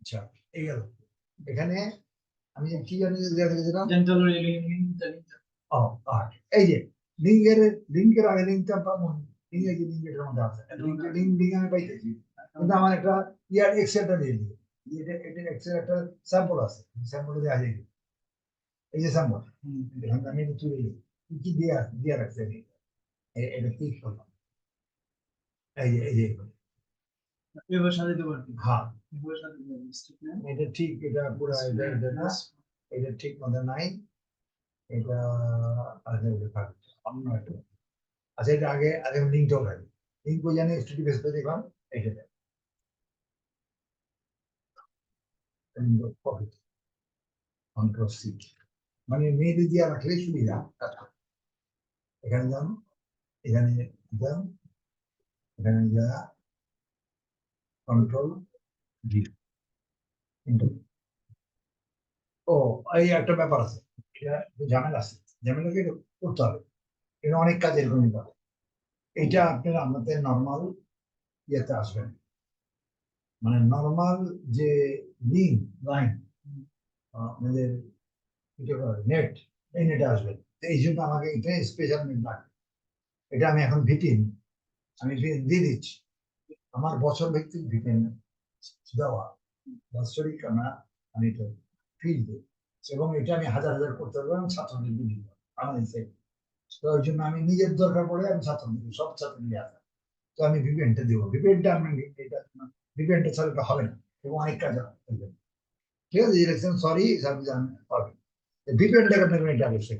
আচ্ছা, এই গেল। এখানে আমি কি জানি লিখেছিলাম, ও এই যে লিঙ্কের আগে লিঙ্কটা পাবো, ইংরেজি লিঙ্কের মধ্যে আছে, লিঙ্ক আমি পাইতেছি, কিন্তু আমার একটা ইয়ার এক্সেলটা দিয়ে দিই, এটা এক্সেল একটা স্যাম্পল আছে, স্যাম্পল দিয়ে আসে, এই যে স্যাম্পল এখানে আমি তুলে দিই কি দিয়ে দিয়ে রাখছে, এটা ক্লিক করলাম, এই যে হ্যাঁ এটা ঠিক, এটা পুরো এটা না, এটা ঠিক মতো নাই, এটা আচ্ছা এটা থাকবে অন্য একটা, আচ্ছা এটা আগে আগে লিঙ্কটাও থাকে, লিঙ্ক কই জানি স্টুডিও বেস করে দেখলাম, এইটা কপি কন্ট্রোল সি, মানে মেয়েদের দিয়ে রাখলে সুবিধা, এখানে যান, এখানে যান, এখানে যা কন্ট্রোল ভি, ও এই একটা ব্যাপার আছে, এটা ঝামেলা আছে, ঝামেলাকে এটা করতে হবে, এটা অনেক কাজ এরকম পাবে, এটা আপনার আমাদের নর্মাল ইয়েতে আসবেন, মানে নর্মাল যে লিঙ্ক লাইন আমাদের নেট, এই নেটে আসবে, এই জন্য আমাকে এটা স্পেশাল নেট লাগে, এটা আমি এখন ভিটিন আমি দিয়ে দিচ্ছি, আমার বছর ভিত্তিক ভিটিন দেওয়া, বাৎসরিক না, আমি এটা ফিল দিই, এবং এটা আমি হাজার হাজার করতে পারবো, আমি ছাত্রদেরকে দিব আমার এই, তো ওই জন্য আমি নিজের দরকার পড়ে আমি ছাত্রদের সব ছাত্র নিয়ে আসা, তো আমি ভিপিএনটা দিব, ভিপিএনটা আমি এটা ভিপিএনটা ছাড়া এটা হবে না, এবং অনেক কাজ হবে, ঠিক আছে, ইলেকশন সরি সার্ভিস পাবেন, ভিপিএনটাকে আপনার এটা আবশ্যক,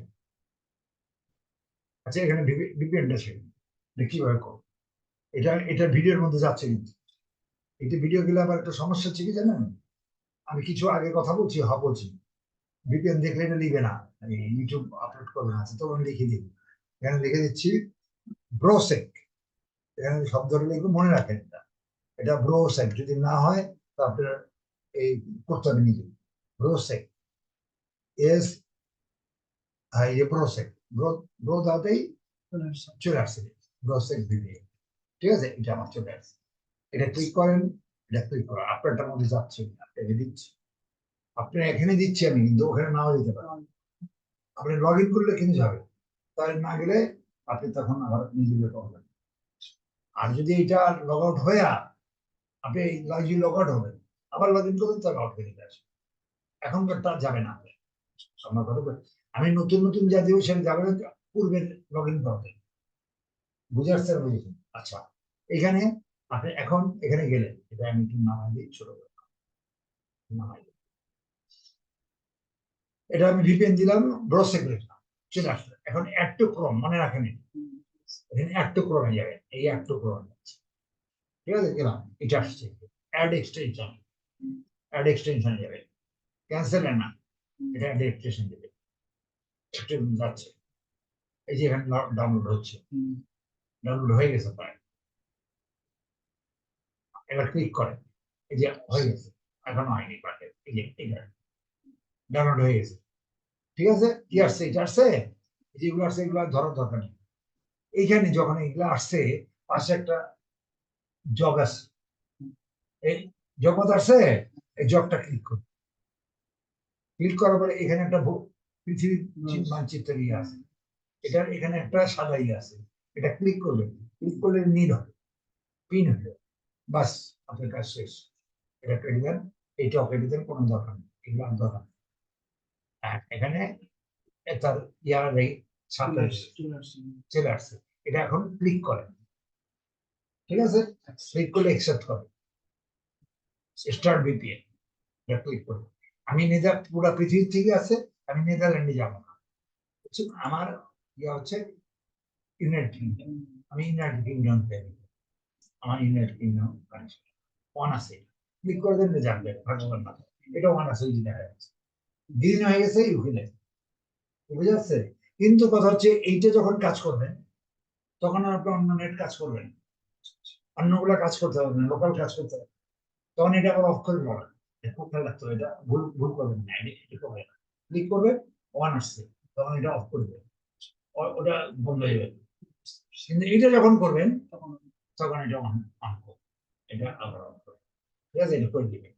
আচ্ছা এখানে ভিপিএনটা শেখেন কিভাবে করো, এটা ভিডিওর মধ্যে যাচ্ছে, কিন্তু এটা ভিডিও গেলে আবার একটা সমস্যা হচ্ছে কি জানেন, আমি কিছু আগে কথা বলছি বলছি, ভিপিএন দেখলে এটা লিখবে না, মানে ইউটিউব আপলোড করবে না, তো আমি লিখে দিই, এখানে লিখে দিচ্ছি ব্রোসেক, এখানে শব্দটা লিখবে, মনে রাখেন এটা, এটা ব্রোসেক, যদি না হয় তো আপনার এই করতে হবে নিজে, ব্রোসেক এস, এই যে ব্রোসেক, ব্রো দাওতেই চলে আসছে ব্রোসেক ভিডিও, ঠিক আছে, এটা আমার চলে আসছে, এটা ক্লিক করেন, এটা ক্লিক করেন, আপনারটার মধ্যে যাচ্ছে, আপনাকে দিচ্ছি, আপনার এখানে দিচ্ছি আমি, কিন্তু ওখানে নাও দিতে পারেন, আপনি লগ ইন করলে কিন্তু যাবে, তাহলে না গেলে আপনি তখন আবার নিজে করবেন, আর যদি এটা লগ আউট হয়ে আপনি লগ আউট হবেন, আবার লগ ইন করবেন, তার আউট হয়ে আসবে, এখনকার তার যাবে না, আমার কথা আমি নতুন নতুন যা দিব সেটা যাবে না, পূর্বের লগ ইন করতে, বুঝে আসছে, বুঝেছেন, আচ্ছা এখানে আপনি এখন এখানে গেলেন, এটা আমি একটু নামাই দিই, ছোট করে নামাই দিই, এটা আমি ভিপিএন দিলাম, ব্রোসেক লিখলাম, চলে আসলো, এখন অ্যাড টু ক্রোম মনে রাখেন, এখানে অ্যাড টু ক্রোমে যাবে, এই অ্যাড টু ক্রোম যাচ্ছে, ঠিক আছে, গেলাম, এটা আসছে অ্যাড এক্সটেনশন যাবে, ক্যান্সেল না, এটা অ্যাড এক্সটেনশন দেবে, যাচ্ছে, এই যে এখানে ডাউনলোড হচ্ছে, ডাউনলোড হয়ে গেছে প্রায়, এবার ক্লিক করেন, এই যে হয়ে গেছে, এখনো হয়নি পারে, এই যে ডাউনলোড হয়ে গেছে, ঠিক আছে, কি আসছে, এটা আসছে, যেগুলো আসছে এগুলো ধরার দরকার নেই, এইখানে যখন এগুলো আসছে পাশে একটা জগ আছে, এই জগৎ আসছে, এই জগটা ক্লিক করুন, ক্লিক করার পরে এখানে একটা পৃথিবীর মানচিত্র ইয়ে আছে, এটা এখানে একটা সাদা ইয়ে আছে, এটা ক্লিক করবেন, ক্লিক করলে নীল হবে, পিন হবে, বাস আপনার কাজ শেষ, এটা কেটে দেন, এইটাও কেটে দেন, কোনো দরকার নেই, এগুলো আর দরকার নেই, এখানে তার ইয়ার চলে আসছে, এটা এখন ক্লিক করেন, ঠিক আছে, ক্লিক করলে অ্যাকসেপ্ট করে, স্টার্ট ভিপিএন, এটা ক্লিক করবো, আমি পুরো পৃথিবীর থেকে আছে, আমি নেদারল্যান্ডে যাবো না, আমার ইয়ে হচ্ছে ইউনাইটেড কিংডম, আমি ইউনাইটেড কিংডম পেয়ে আমার ইউনাইটেড কিংডম ওয়ান আছে, ক্লিক করে দেন, জানবে ভাগ্যবান না, এটা ওয়ান আছে, ওই দেখা যাচ্ছে দিন হয়ে গেছে, ইউকে বুঝে যাচ্ছে, কিন্তু কথা হচ্ছে এইটা যখন কাজ করবেন তখন আর আপনি অন্য নেট কাজ করবেন, অন্যগুলো কাজ করতে হবে না, লোকাল কাজ করতে হবে, তখন এটা আবার অফ করে বলেন, খুব খেয়াল রাখতে হবে, এটা ভুল ভুল করবেন না, ক্লিক করবে, ওয়ান আসছে, তখন এটা অফ করবে, ওটা বন্ধ হয়ে যাবে, কিন্তু এটা যখন করবেন তখন এটা অন করবে, এটা আবার অফ করবে, ঠিক আছে, এটা করে দিবে।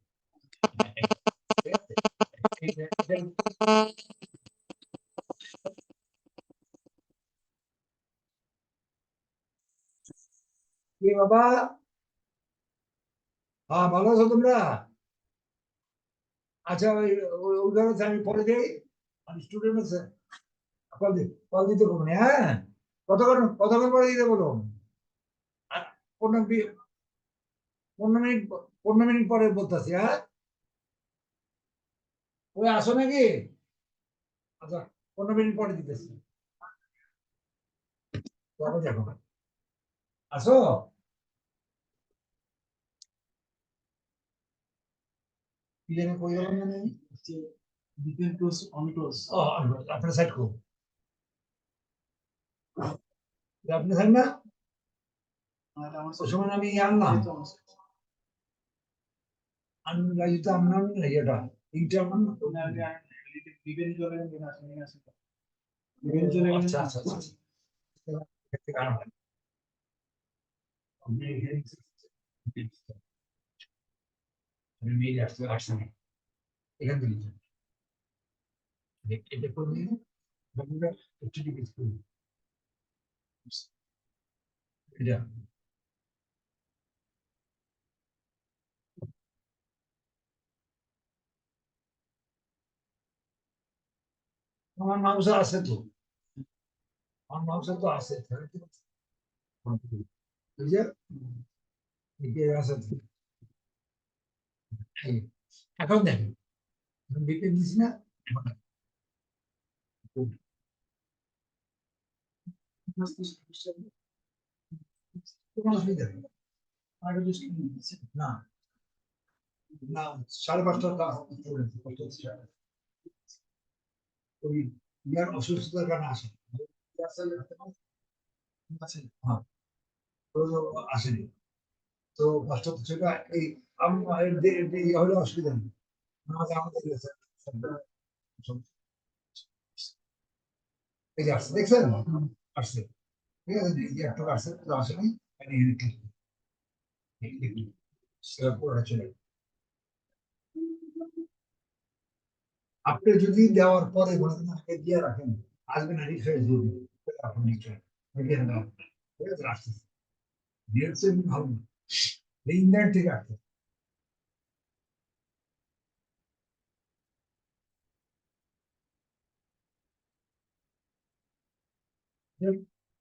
কি বাবা? হ্যাঁ, ভালো আছো তোমরা? আচ্ছা, ওই ঘরে আমি পরে যাই। আমি স্টুডেন্ট আছে, কল দিতে বলুন, হ্যাঁ? কতক্ষণ পরে দিতে বলুন? আর 15 মিনিট, 15 মিনিট পরে বলতেছি, হ্যাঁ? ওই আসো নাকি? আচ্ছা, 15 মিনিট পরে দিতেছি। তবে দেখো, আসো। কি জানি কই গেল মানে? Between close on close. ও, আপনার সাইড করুন। আপনি সাইড না? ওই সময় আমি আনলাম, রাজিতে আনলাম ইয়েটা, তিনটে আনলাম না? আচ্ছা আচ্ছা আচ্ছা। মেয়ে আসছে, আসছে না এখান থেকে। এটা করে নিয়ে বাকিটা একটু জিজ্ঞেস করুন। এটা আমার মাংস আছে তো, আমার মাংস তো আছে। ওই যে বিপিএল আছে তো। এই, এখন দেখেন, বিপিএল দিস না, কোনো অসুবিধা নেই। না না, 5:30টা ওই ইয়ার অসুস্থতার কারণে আসে। হ্যাঁ, তো আসেনি। তো 5টা সেটা এই হলে অসুবিধা নেই। আমাদের আমাদের এই যে আসছে, দেখছেন? আসছে, ঠিক আছে, এই যে একটু আসছে, তো আসেনি। চলে, আপনি যদি দেওয়ার পরে বলেন আগে দিয়ে রাখেন, আসবেন না, রিফ্রেশ দিয়ে দিবেন, আপনি নিশ্চয়ই দেখেন না। ঠিক আছে, আসতেছে, দিয়েছে ভালো না, ইংল্যান্ড থেকে আসছে।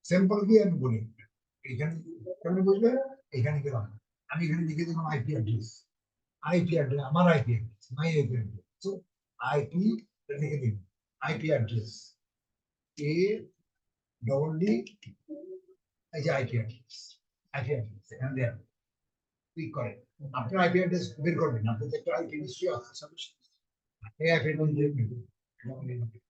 সিম্পল কি আমি বলি, এখানে কেমন বুঝবেন? এখানে গেলাম, আমি এখানে লিখে দিলাম আইপি অ্যাড্রেস, আইপি অ্যাড্রেস, আমার আইপি অ্যাড্রেস, মাই আইপি অ্যাড্রেস, তো আইপি লিখে দিন, আইপি অ্যাড্রেস এ ডবল ডি, এই যে আইপি অ্যাড্রেস, আইপি অ্যাড্রেস এখানে দেন, ক্লিক করেন, আপনার আইপি অ্যাড্রেস বের করবেন, আপনাদের একটা আইপি নিশ্চয়ই আছে, এই আইপি অ্যাড্রেস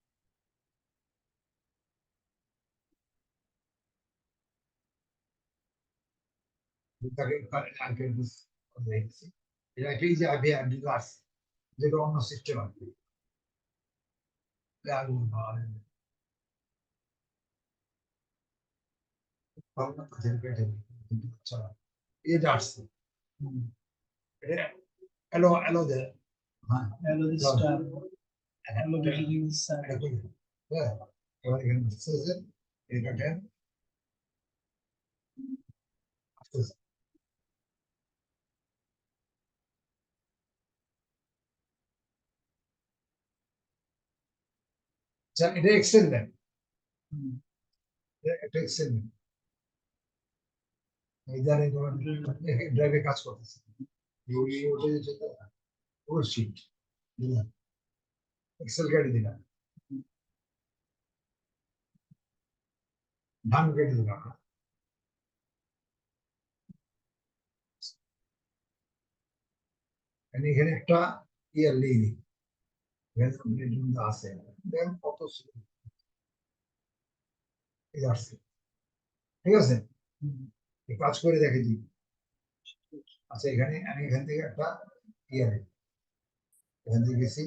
তাকে আইপি অ্যাড্রেস দিয়েছি, এই আইপি যে আইপি অ্যাড্রেস আছে, যেটা অন্য সিস্টেম আছে। এটা আসছে, এলো এলো দে, হ্যাঁ Hello, this দাও। star. হ্যাঁ, Hello, beginning star. হ্যাঁ, এবার এখানে আসছে যে এটা দেন, আসতেছে। আচ্ছা, এটা এক্সেল দেন, এটা এক্সেল দেন, এই যারা ড্রাইভে কাজ করতেছে, ওটা যেটা ওর শিট দিলাম, এক্সেল গাড়ি দিলাম, ধান গাড়ি দিলাম, এখানে একটা ইয়ার লিখি, আছে, দেখেন কত এই আসছে, ঠিক আছে, এই কাজ করে দেখে দিই। আচ্ছা, এখানে আমি এখান থেকে একটা ইয়ার, এখান থেকে গেছি,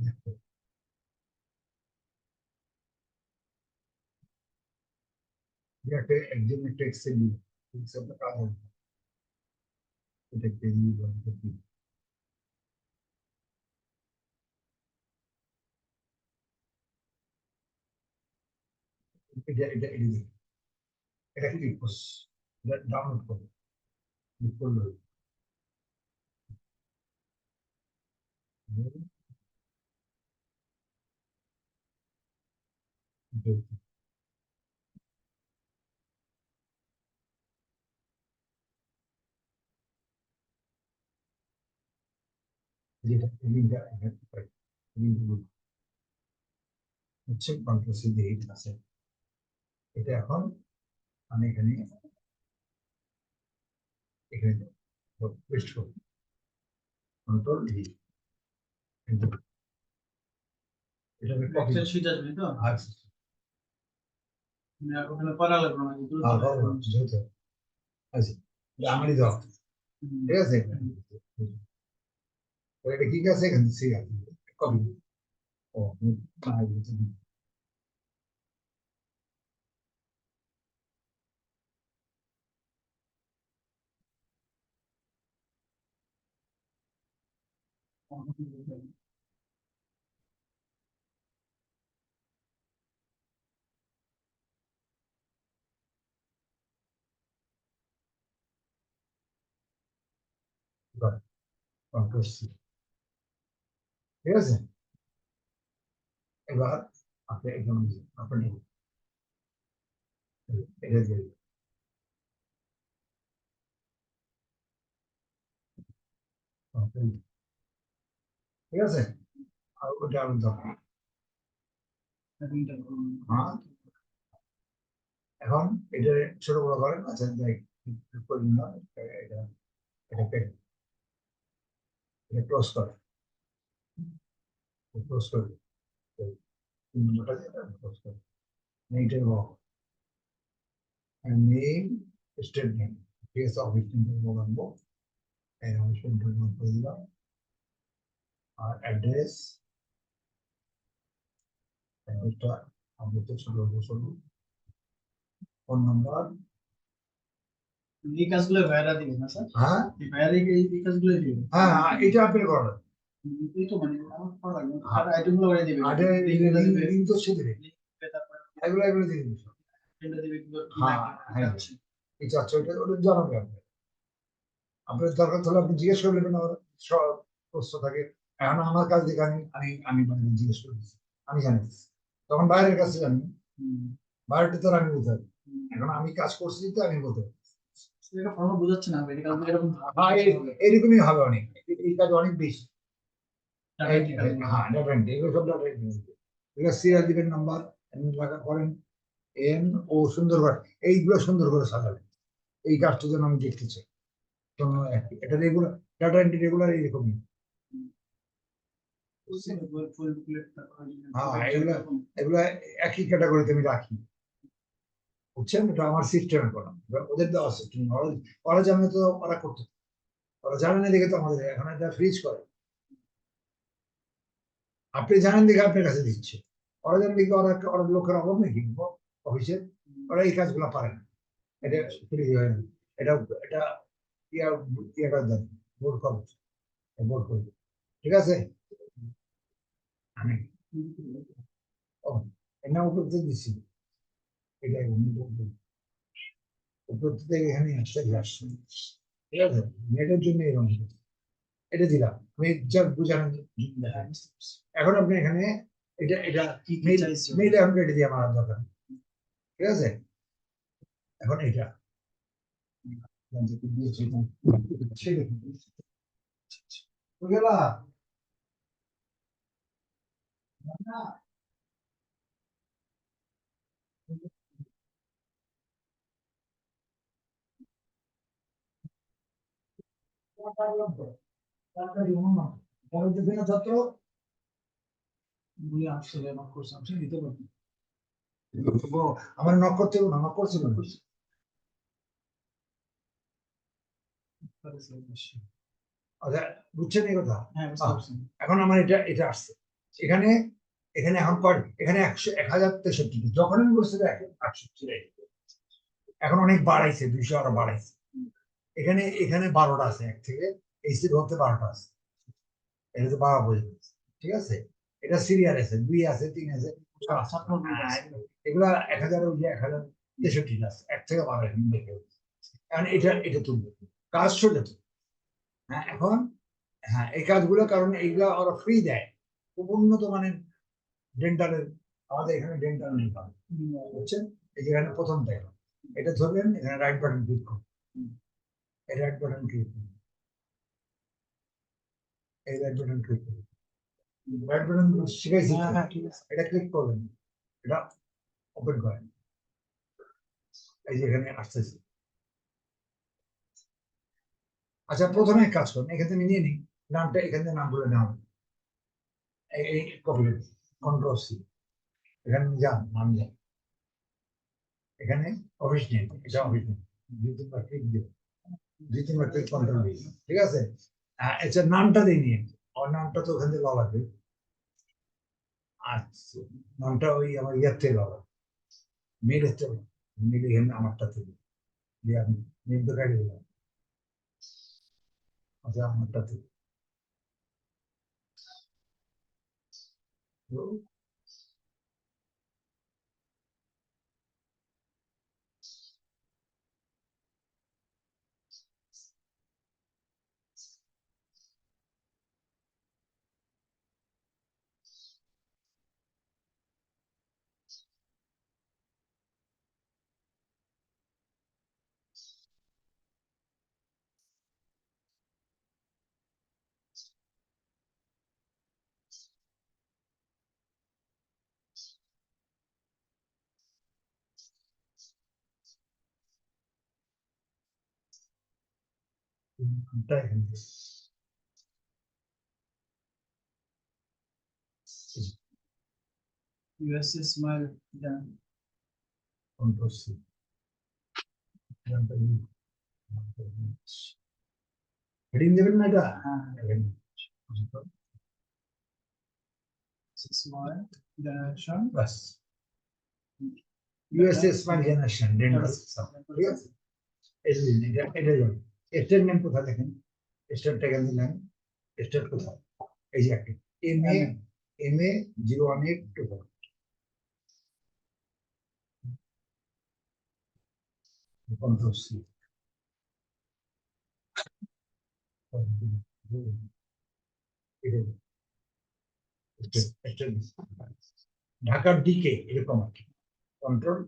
দেখো, একটা একজন একটা এক্সেল নিয়ে কাজ হবে। এটা কেজি বলতে কি? এটা এটা এটা দেখি। এটা ক্লিক করো, এটা ডাউনলোড করো, ক্লিক করলো যেটা লিঙ্কটা লিঙ্কগুলো হচ্ছে কন্ট্রোল সি দিয়ে এইট আছে। এটা এখন আমি এখানে এখানে পেস্ট করব, কন্ট্রোল ডি, এটা আমি কপি এক্সেল শীট আসবে তো আচ্ছা মানে আর ওখানে করা লাগবে না দ্রুত যেহেতু আচ্ছা এটা আমারই দেওয়া, ঠিক আছে। এটা ঠিক আছে, এখানে সি আছে, কপি ও কন্ট্রোল সি, ঠিক আছে। এবার আপনি এখানে আপনি এটা দিয়ে দিন, ঠিক আছে। আর ওটা আমি দরকার হ্যাঁ। এখন এটা ছোট বড় করেন, আচ্ছা যাই করি না, এটা এটাকে এটা ক্লোজ করে, ক্লোজ করে তিন নম্বরটা ক্লোজ করে নেইটের ওয়ার্ক নেম স্টেট নেম, ঠিক আছে। অফিস নেম আনবো, এই অফিস নেম করে দিলাম, আর অ্যাড্রেস অ্যাড্রেসটা আমাদের তো ছোট ছোট, ফোন নাম্বার এই কাজগুলো ভাইরা দিবে না স্যার? হ্যাঁ এই ভাইরা এই কাজগুলো দিবে। হ্যাঁ এটা আপনি করেন, এই তো মানে আমার করা লাগবে আর আইটেমগুলো ভাইরা দিবে আগে লিংকটা দিবে লিঙ্ক তো সে দেবে, তারপরে এগুলো এগুলো দিয়ে দিন। লিংকটা দিবে কি হ্যাঁ হ্যাঁ এই চাচ্ছে ওটা ওটা জানাবে আপনি, আপনার দরকার হলে আপনি জিজ্ঞেস করে নেবেন, আমার সব প্রশ্ন থাকে। এখন আমার কাছ থেকে আমি বাইরে জিজ্ঞেস করে দিচ্ছি, আমি জানি, তখন বাইরের কাছে জানি, বাইরেটা তো আর আমি বলতে পারি, এখন আমি কাজ করছি তো আমি বলতে পারি। এটা ফর্ম বোঝাচ্ছে না এই কাজগুলো এরকম হ্যাঁ এইরকমই হবে অনেক, এই কাজ অনেক বেশি। টাকা দিয়ে কাজগুলো। হ্যাঁ ডাটা এন্ট্রি, এগুলো সব ডাটা এন্ট্রি, এগুলো সিরিয়াল দিবেন, নাম্বার লাগা করেন, এন ও সুন্দর করে এইগুলো সুন্দর করে সাজাবেন, এই কাজটা যেন আমি দেখতে চাই। এটা রেগুলার ডাটা এন্ট্রি রেগুলার এইরকমই। ফুল বুকলেট তারপরে হ্যাঁ এগুলা এগুলা একই ক্যাটাগরিতে আমি রাখি, বুঝছেন। এটা আমার সিস্টেমে করা, এবার ওদের দেওয়া সিস্টেম, ওরা জানে তো ওরা করতে, ওরা জানে না দেখে তো আমাদের এখন এটা ফ্রিজ করে, আপনি জানেন দেখে আপনার কাছে দিচ্ছে, ওরা জানেন দেখে ওরা ওরা লোকের অভাব নাকি অফিসে, ওরা এই কাজগুলো পারে না, এটা ফ্রি হয় না। এটা এটা ইয়া ইয়েটা দেন, বোর্ড খরচ, বোর্ড করবে, ঠিক আছে। আমি ও এনা উপর দিয়ে দিচ্ছি, এটা উপর থেকে এখানে আসছে, ঠিক আছে। নেটের জন্য এরকম এটা দিলাম আমি জাস্ট বুঝানোর জন্য। এখন আপনি এখানে এটা এটা কি কি মেইল চাইছো? মেইল এখন কেটে দিয়ে আমার আর দরকার নেই, ঠিক আছে। এখন এটা গেলা যত মুই আসলে আমার কোর্স আমি দিতে পারবো আমার নক করতে হবে না, নক করছিল না। আচ্ছা বুঝছেন এই কথা। হ্যাঁ বুঝতে পারছি। এখন আমার এটা এটা আসছে এখানে, এখানে এখন এখানে 1063, যখন আমি বলছি 168, এখন অনেক বাড়াইছে, 200 আরো বাড়াইছে, এখানে এখানে 12টা আছে, এক থেকে এই সিট হতে 12টা আছে, এটা তো 12 পর্যন্ত, ঠিক আছে। এটা সিরিয়াল আছে, 2 আছে, 3 আছে, এগুলা 1000 ওই যে 1063 আছে, 1 থেকে 12 এর মধ্যে কেউ। কারণ এটা তুলবে কাজ সোজা তো। হ্যাঁ এখন, হ্যাঁ এই কাজগুলো, কারণ এইগুলা ওরা ফ্রি দেয়, খুব উন্নত মানের ডেন্টালের, আমাদের এখানে ডেন্টাল নেই পাবে, বুঝছেন। এই যেখানে প্রথম দেয়, এটা ধরবেন, এখানে রাইট বাটন ক্লিক করুন, এই রাইট বাটন ক্লিক করুন, এই রাইট বাটন ক্লিক করুন, রাইট বাটন শিখাইছি তো? এটা ক্লিক করবেন, এটা ওপেন করেন, এই যে এখানে আসতেছে। আচ্ছা প্রথমে এক কাজ করুন, এখান থেকে নিয়ে নিন নামটা, এখান থেকে নামগুলো নেওয়া হবে। এই কপি কন্ট্রোল সি, এখানে যান, নাম যান, এখানে অফিস নেম, এটা অফিস নেম, 2-3 বার ক্লিক দিন, 2-3 বার ক্লিক কন্ট্রোল দিন, ঠিক আছে। আচ্ছা নামটা দিয়ে নিন, ওর নামটা তো ওখান থেকে লওয়া লাগবে। আচ্ছা নামটা ওই আমার ইয়ার থেকে লওয়া লাগবে, মেয়ের থেকে, মেয়ের এখানে আমারটা থেকে দিয়ে আমি মেয়ের তো গাড়ি দিলাম, আচ্ছা আমারটা থেকে তো, নামটা এখান থেকে ইউএসএ স্মাইল দেন। কন্ট্রোল সি, হেডিং দেবেন না এটা, হ্যাঁ এখানে। Smile generation. বাস, ইউএসএ স্মাইল জেনারেশন ডেন্টাল, ঠিক আছে। এটা দিন, এটা যাবে। স্টেট নেম কোথায় দেখেন, স্টেটটা কেন দিলেন, স্টেট কোথায়, এই যে একটা MA 01824, কন্ট্রোল সি, ঢাকার দিকে এরকম আর কি, কন্ট্রোল,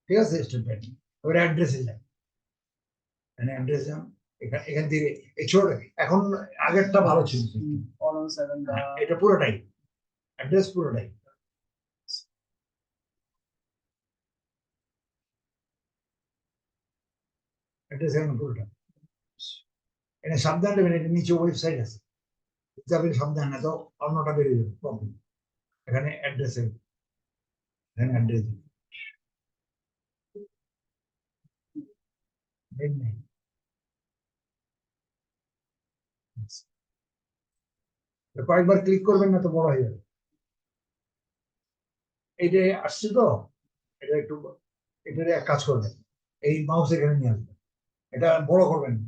ঠিক আছে। স্টেট ব্যাংক, এবার অ্যাড্রেসে যান, এখানে অ্যাড্রেস যান, এখান থেকে এই ছোট, এখন আগেরটা ভালো ছিল, 107 এটা পুরোটাই অ্যাড্রেস, পুরোটাই অ্যাড্রেস, এখন পুরোটা। এটা সাবধান নেবেন, এটা নিচে ওয়েবসাইট আছে, যাবেন সাবধান, না তো অন্যটা বেরিয়ে যাবে প্রবলেম। এখানে অ্যাড্রেসে, এখানে অ্যাড্রেস নেই, কয়েকবার ক্লিক করবেন না তো বড় হয়ে যাবে। এইটা আসছে তো, এটা একটু, এটার এক কাজ করবেন, এই মাউস এখানে নিয়ে আসবেন, এটা বড় করবেন না,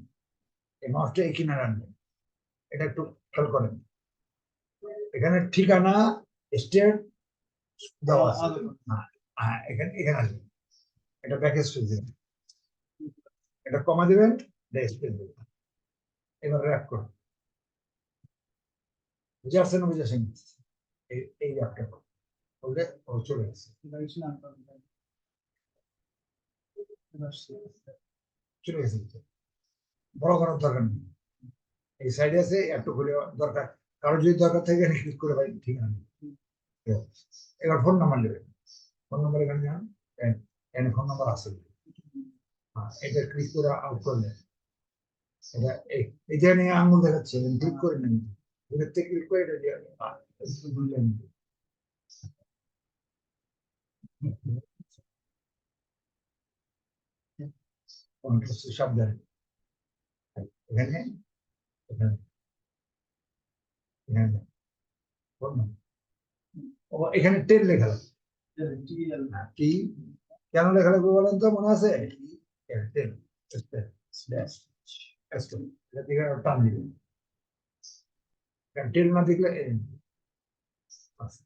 এই মাউসটা এই কিনারে আনবেন, এটা একটু খেয়াল করেন, এখানে ঠিকানা স্টেট দেওয়া আছে, হ্যাঁ, হ্যাঁ এখানে এখানে আসবেন, এটা ব্যাক স্পেস দেবেন, এটা কমা দেবেন, এটা স্পেস দেবেন, এবার র্যাপ করুন, বুঝে আসছেন, বুঝে আসেন, এই র্যাপটা করলে ও চলে গেছে, চলে গেছে, বড় করার দরকার নেই, এই সাইডে আছে একটু করে দরকার, কারো যদি দরকার থাকে এখানে ক্লিক করে ভাই ঠিক আছে। এবার ফোন নাম্বার নেবেন, ফোন নাম্বার এখানে যান, এখানে ফোন নাম্বার আছে, এটা ক্লিক করে আউট করলে, এটা এটা নিয়ে আঙুল দেখাচ্ছে, ক্লিক করে নেন, এটাতে ক্লিক করে এটা দিয়ে বুঝলেন। সাবধানে, এখানে এখানে এখানে ফোন নাম্বার, ও এখানে টেন লেখা আছে, টি কেন লেখা লাগবে বলেন তো, মনে আছে? টেন, ব্যাস ব্যাস করুন। এটা দিকে আরো টান দিবেন, কারণ টেল না দিলে আচ্ছা,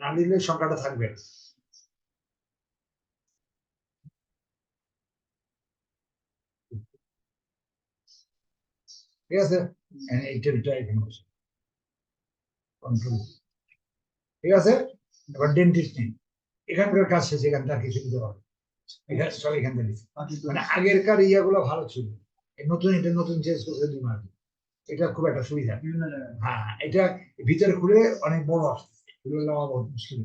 না দিলে সংখ্যাটা থাকবে। ঠিক আছে, এই টেলটা এখানে বসে কন্ট্রোল। ঠিক আছে, এবার ডেন্টিস্ট নেই, এখানকার কাজ শেষ, এখানটা আর কিছু দিতে পারবে, এখানে সব এখান থেকে দিচ্ছে। বাকি তো মানে আগেরকার ইয়াগুলো ভালো ছিল, এই নতুন এটা নতুন চেঞ্জ করতে দিন আর কি। এটা খুব একটা সুবিধা। বিভিন্ন জায়গায় হ্যাঁ, এটা ভিতরে খুলে অনেক বড় আসছে, এগুলো নেওয়া বহুত মুশকিল।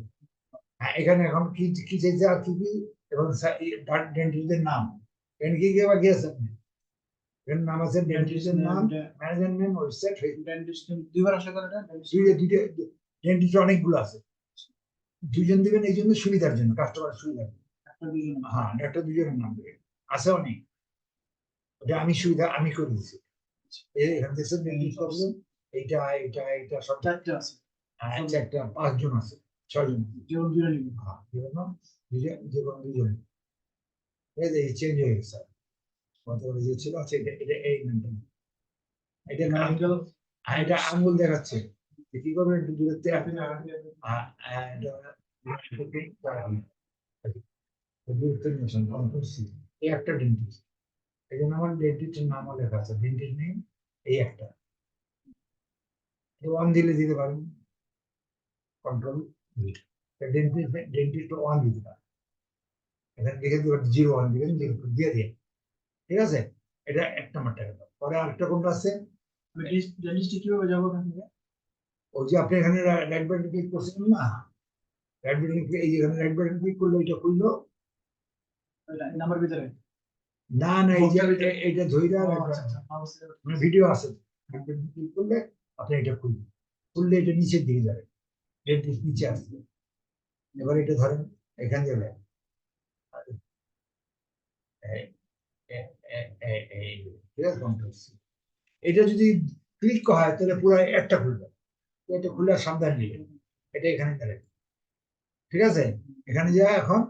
হ্যাঁ, এখানে এখন কি কি চাইছে আর কি কি, এবং ডেন্টিস্টের নাম, এখানে কি কি আবার গিয়েছে আপনি, এখানে নাম আছে ডেন্টিস্টের নাম, ম্যানেজার নেম, ওয়েবসাইট, ডেন্টিস্ট দুইবার আসা করে না ডেন্টিস্ট দুইটা ডেন্টিস্ট অনেকগুলো আছে, দুইজন দিবেন এই জন্য সুবিধার জন্য, কাস্টমার সুবিধার জন্য। একটা দুজন হ্যাঁ, একটা দুজনের নাম দেবেন, আছে অনেক, ওটা আমি সুবিধা আমি করে দিচ্ছি। এখান থেকে ডেন্টিস্ট করবেন, এইটা এইটা এইটা সব চারটে আছে আচ্ছা, একটা 5 জন আছে, 6 জন, যেমন দুজন নিবে হ্যাঁ, যে কোনো দুজন, এই যে চেঞ্জ হয়ে গেছে, কতগুলো যে ছিল, আচ্ছা এটা এটা এই নামটা, এটা মেডিকেল এটা আঙ্গুল দেখাচ্ছে, কি করবেন একটু দূরে এই একটা ডেন্টিস্ট, এই জন্য আমার ডেন্টিস্টের নামও লেখা আছে, ডেন্টিস্ট নেই এই একটা, ওয়ান দিলে দিতে পারেন, কন্ট্রোল ডেন্টিস্ট, ডেন্টিস্ট ওয়ান দিতে পারেন, এখানে লিখে দিবেন 01 দিবেন, দিয়ে দিয়ে। ঠিক আছে, এটা এক নাম্বার টাকা। পরে আরেকটা কোনটা আছে, ডেন্টিস্ট কিভাবে যাবো ওখান থেকে ওই যে আপনি এখানে রাইট বাটন ক্লিক করছেন না, রাইট বাটন এই যে এখানে রাইট বাটন ক্লিক করলে এটা খুললো, নাম্বার ভিতরে না না এই যে এইটা ধইরা ও, রাইট আচ্ছা, বাটন, আচ্ছা, অবশ্যই, অবশ্যই। মানে ভিডিও আছে, রাইট বাটন ক্লিক করলে আপনি এটা খুলবেন, খুললে এটা নিচের দিকে যাবে, ডেন্টিস্ট নিচে আসবে, এবার এটা ধরেন এখান যাবে, ঠিক আছে, কন্ট্রোল সি। এটা যদি ক্লিক হয় তাহলে পুরো একটা খুলবে, এটা খুলে সাবধান নিবে, এটা এখানে গেলে, ঠিক আছে, এখানে যা এখন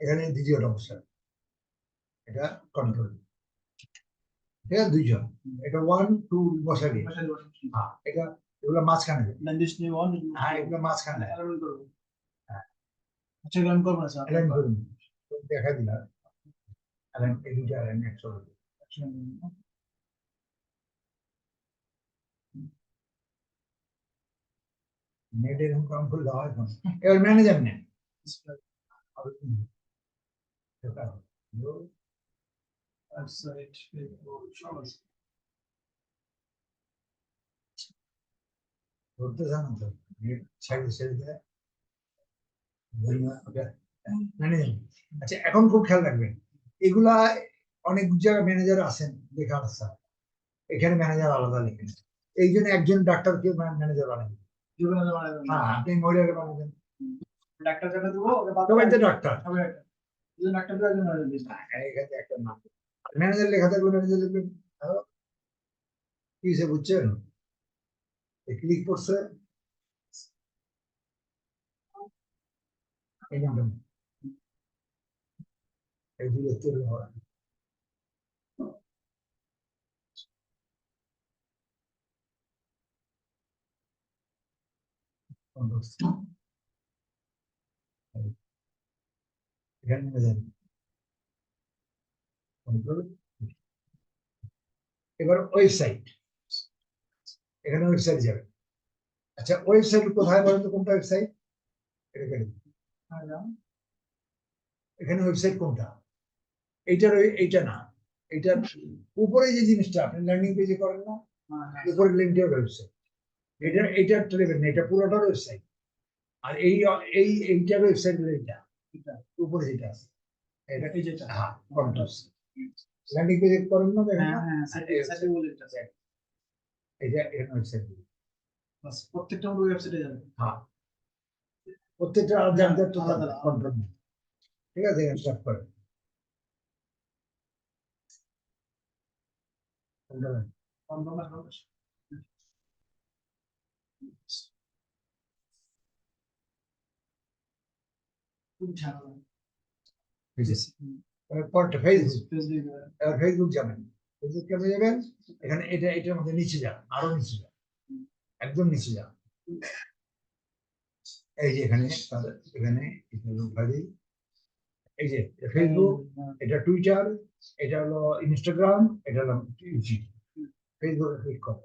এখানে দ্বিতীয়টা অবস্থা, এটা কন্ট্রোল, ঠিক আছে, 2 জন, এটা 1 2 বসাবি, বসাই দেবো, সমস্যা নেই। হ্যাঁ, এটা এগুলো মাঝখানে যাবে, ডেন্টিস্ট নিয়ে অন হ্যাঁ এগুলো মাঝখানে অ্যালাইন করবো হ্যাঁ, আচ্ছা এগুলো আমি করবো না স্যার অ্যালাইন করুন, দেখা দিলাম অ্যালাইন, এই দুটো অ্যালাইন একসাথে, নেট এরকম কাম করলে হয় না, এবার ম্যানেজার নেন, ধরতে জানো তো, নেট ছেড়ে ছেড়ে দেয়, ম্যানেজার। আচ্ছা এখন খুব খেয়াল রাখবেন, এগুলা অনেক জায়গায় ম্যানেজার আছেন লেখা আছে, এখানে ম্যানেজার আলাদা লেখেন, এই জন্য একজন ডাক্তারকে ম্যানেজার বানাবেন, হ্যাঁ আপনি মহিলাকে বানাবেন, ডাক্তার যেটা দেবো ওটা বাদ সবাই তো দিয়ে ডাক্তার, সবাই একটা দুজন ডাক্তার দিয়ে একজন মারা দিয়েছে এখানে একটা নাম, ম্যানেজার লেখা থাকবে, ম্যানেজার লিখবেন, কি সে বুঝছেন, ক্লিক করছে এই নামটা, এই দুটো তৈরি হয়, এখানে ম্যানেজার, এবার ওয়েবসাইট, এখানে ওয়েবসাইট যাবে, আচ্ছা ওয়েবসাইট কোথায় বলেন তো, কোনটা ওয়েবসাইট, এটা কেটে দিন। এখানে ওয়েবসাইট কোনটা, এইটার এইটা না, এইটার উপরে যে জিনিসটা আপনি ল্যান্ডিং পেজে করেন না, উপরে লিঙ্কটা ওয়েবসাইট, এটা এইটার লেভেল না, এটা পুরোটার ওয়েবসাইট, আর এই এই এইটার ওয়েবসাইট এইটা, উপরে যেটা আছে এটা, এই যেটা হ্যাঁ কন্ট্রাস্ট, ল্যান্ডিং পেজে করেন না দেখেন হ্যাঁ না, হ্যাঁ সেটি বলে এটা এটা এখানে ওয়েবসাইট, বাস প্রত্যেকটা আমাদের ওয়েবসাইটে যাবে হ্যাঁ প্রত্যেকটা যার তো আলাদা আলাদা। কন্ট্রোল, ঠিক আছে, এখানে স্টার্ট করেন, খুব ঝামেলা বুঝেছি। পরটা ফেসবুক, ফেসবুক এবার ফেসবুক যাবেন, ফেসবুক কেমন যাবেন, এখানে এটার মধ্যে নিচে যান, আরো নিচে যান, একদম নিচে যান, এই যে এখানে এখানে এই যে ফেসবুক, এটা টুইটার, এটা হলো ইনস্টাগ্রাম, এটা হলো ইউটিউব। ফেসবুকে ক্লিক করো,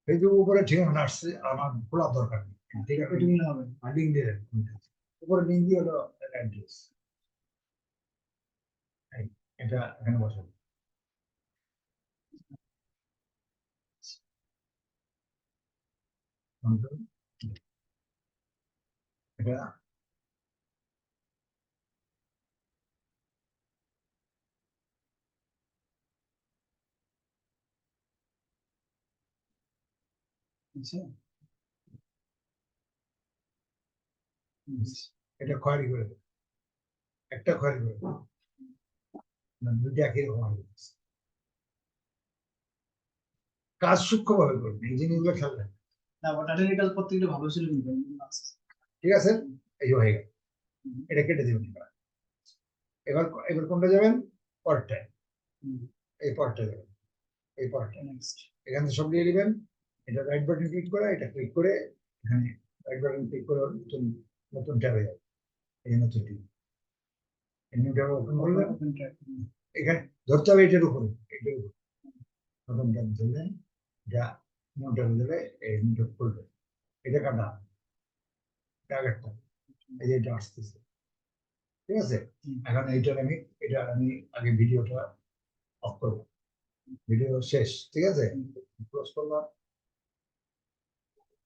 ফেসবুক উপরে ঠিকানা আসছে, আমার খোলার দরকার নেই, ঠিক আছে, এটুকুই হবে। লিঙ্ক দিয়ে দেবেন। উপরে লিঙ্ক দিয়ে হলো অ্যাড্রেস, এটা এখানে বসাবো। এটা আচ্ছা এটা খয়েরি করে দেবো, একটা খয়েরি করে দেবো, না, দুইটা একই রকম হবে। কাজ সূক্ষ্মভাবে করবেন, এই জিনিসগুলো খেয়াল রাখবেন, না বোটানিক্যাল প্রত্যেকটা ভালো ছিল কিন্তু ঠিক আছে, এই যে হয়ে গেল, এটা কেটে দেবেন। এবার এবার কোনটা যাবেন, পরেরটায়, এই পরেরটা যাবেন, এই পরেরটা, নেক্সট এখানে সব দিয়ে দিবেন, এটা রাইট বাটন ক্লিক করে, এটা ক্লিক করে, এখানে রাইট বাটন ক্লিক করে নতুন নতুন ট্যাবে যাবে, এই নতুন ট্যাব, এই নিউ ট্যাবে ওপেন করলেন, এখানে ধরতে হবে এটার উপরে, এটার উপরে নতুন ট্যাব ধরলেন, যা নিউ ট্যাবে দিলে এই নিউ ট্যাব খুলবে, এটা কাটা, এটা আগেরটা, এই যে এটা আসতেছে, ঠিক আছে। এখন এটা আমি আগে ভিডিওটা অফ করবো, ভিডিও শেষ, ঠিক আছে, ক্লোজ করলাম।